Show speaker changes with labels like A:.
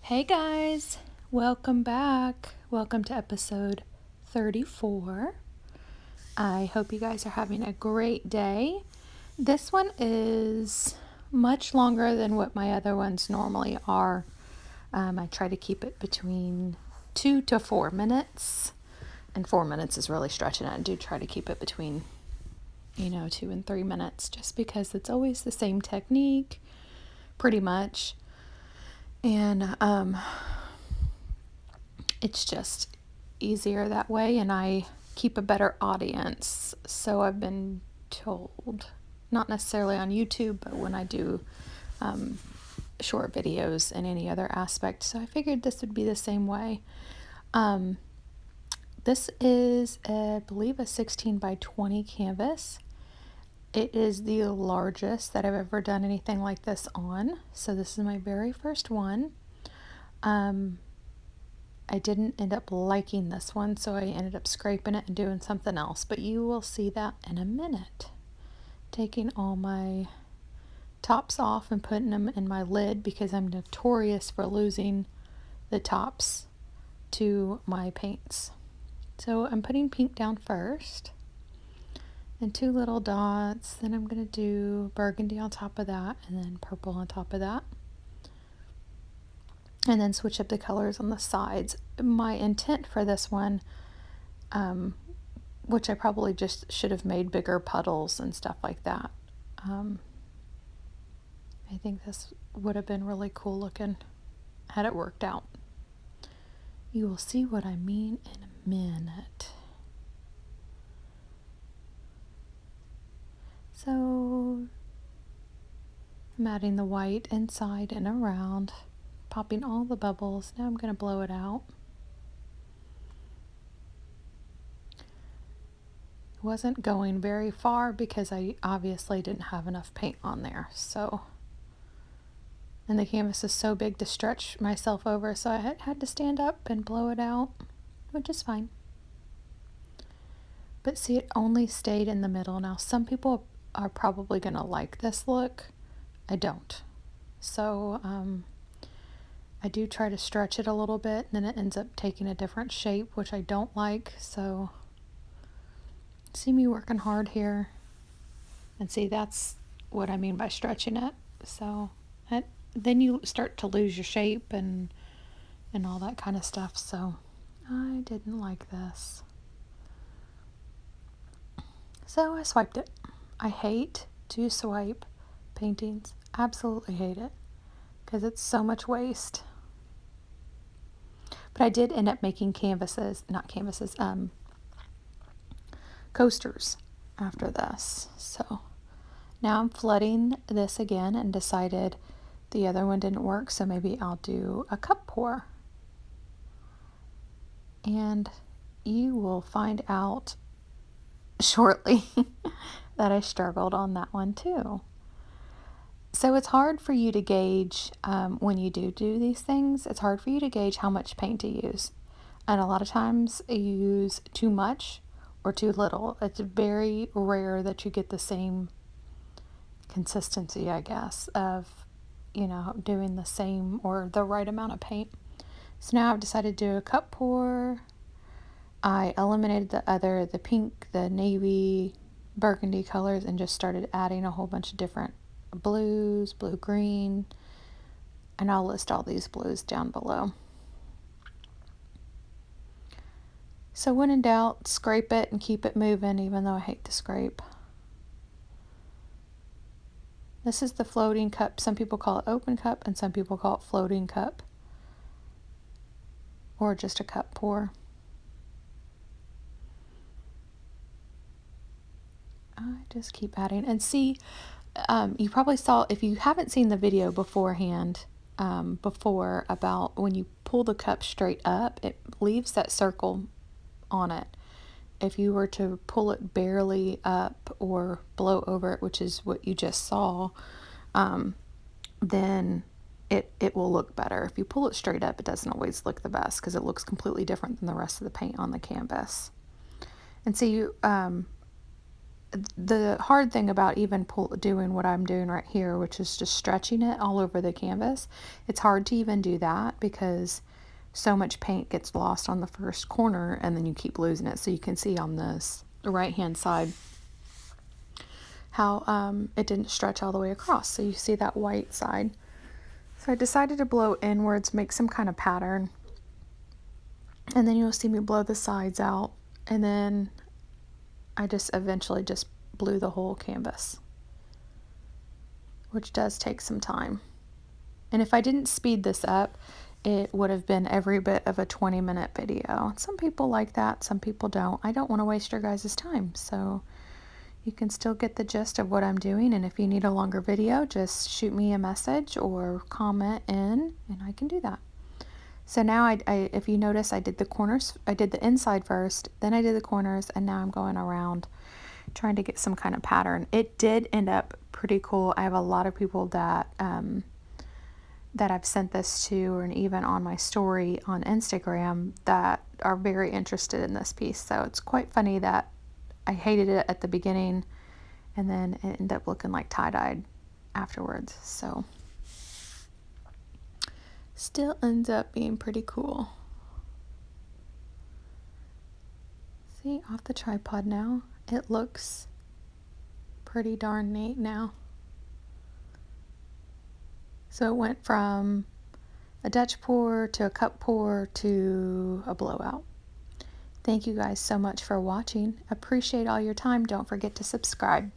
A: Hey guys, welcome back. Welcome to episode 34. I hope you guys are having a great day. This one is much longer than what my other ones normally are. I try to keep it between 2 to 4 minutes, and 4 minutes is really stretching it. I do try to keep it between 2 and 3 minutes just because it's always the same technique pretty much. And it's just easier that way, and I keep a better audience. So I've been told, not necessarily on YouTube, but when I do short videos in any other aspect. So I figured this would be the same way. This is, I believe, a 16 by 20 canvas. It is the largest that I've ever done anything like this on. So this is my very first one. I didn't end up liking this one, so I ended up scraping it and doing something else. But you will see that in a minute. Taking all my tops off and putting them in my lid because I'm notorious for losing the tops to my paints. So I'm putting pink down first and 2 little dots. Then I'm going to do burgundy on top of that and then purple on top of that. And then switch up the colors on the sides. My intent for this one, which I probably just should have made bigger puddles and stuff like that. I think this would have been really cool looking had it worked out. You will see what I mean in a minute. So I'm adding the white inside and around, popping all the bubbles. Now I'm going to blow it out. It wasn't going very far because I obviously didn't have enough paint on there. And the canvas is so big to stretch myself over, so I had to stand up and blow it out, which is fine. But see, it only stayed in the middle. Now, some people are probably going to like this look. I don't. So I do try to stretch it a little bit, and then it ends up taking a different shape, which I don't like. So see me working hard here. And see, that's what I mean by stretching it. So then you start to lose your shape and all that kind of stuff. So I didn't like this. So I swiped it. I hate to swipe paintings. Absolutely hate it because it's so much waste. But I did end up making coasters after this. So now I'm flooding this again and decided the other one didn't work, so maybe I'll do a cup pour. And you will find out shortly that I struggled on that one too. So it's hard for you to gauge when you do these things. It's hard for you to gauge how much paint to use. And a lot of times you use too much or too little. It's very rare that you get the same consistency, I guess, of doing the same or the right amount of paint. So now I've decided to do a cup pour. I eliminated the pink, the navy, burgundy colors and just started adding a whole bunch of different blues, blue-green, and I'll list all these blues down below. So when in doubt, scrape it and keep it moving, even though I hate to scrape. This is the floating cup. Some people call it open cup and some people call it floating cup or just a cup pour. I just keep adding and see, you probably saw, if you haven't seen the video beforehand, before about when you pull the cup straight up, it leaves that circle on it. If you were to pull it barely up or blow over it, which is what you just saw, then it will look better. If you pull it straight up, it doesn't always look the best because it looks completely different than the rest of the paint on the canvas. And so the hard thing about even doing what I'm doing right here, which is just stretching it all over the canvas, it's hard to even do that because so much paint gets lost on the first corner and then you keep losing it. So you can see on this the right hand side how it didn't stretch all the way across. So you see that white side. So I decided to blow inwards, make some kind of pattern, and then you'll see me blow the sides out, and then I just eventually just blew the whole canvas, which does take some time. And if I didn't speed this up, it would have been every bit of a 20-minute video. Some people like that, some people don't. I don't want to waste your guys' time, so you can still get the gist of what I'm doing. And if you need a longer video, just shoot me a message or comment in, and I can do that. So now if you notice, I did the corners, I did the inside first, then I did the corners, and now I'm going around trying to get some kind of pattern. It did end up pretty cool. I have a lot of people that that I've sent this to, and even on my story on Instagram, that are very interested in this piece. So it's quite funny that I hated it at the beginning and then it ended up looking like tie-dyed afterwards. So still ends up being pretty cool. See, off the tripod now, it looks pretty darn neat now. So it went from a Dutch pour to a cup pour to a blowout. Thank you guys so much for watching. Appreciate all your time. Don't forget to subscribe.